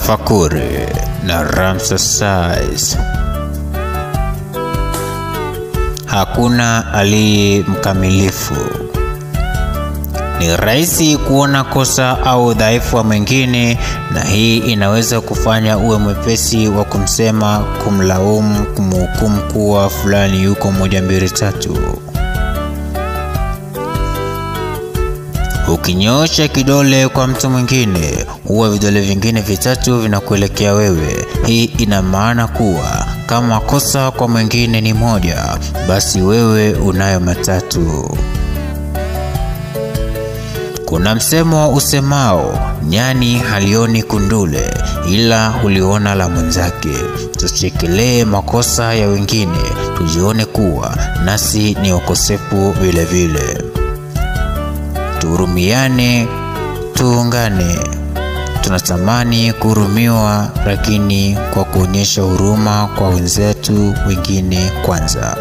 Tafakuri na Ramsesize. Hakuna aliye mkamilifu. Ni rahisi kuona kosa au udhaifu wa mwingine, na hii inaweza kufanya uwe mwepesi wa kumsema, kumlaumu, kumhukumu kuwa fulani yuko 1 2 3. Ukinyosha kidole kwa mtu mwingine, huwa vidole vingine 3 vinakuelekea wewe. Hii ina maana kuwa kama kosa kwa mwingine ni 1, basi wewe unayo 3. Kuna msemo usemao, nyani halioni kundule ila huliona la mwenzake. Tusichekelee makosa ya wengine, tujione kuwa nasi ni wakosefu vile vile. Tuhurumiane, tuungane. Tunatamani kuhurumiwa, lakini kwa kuonyesha huruma kwa wenzetu wengine kwanza.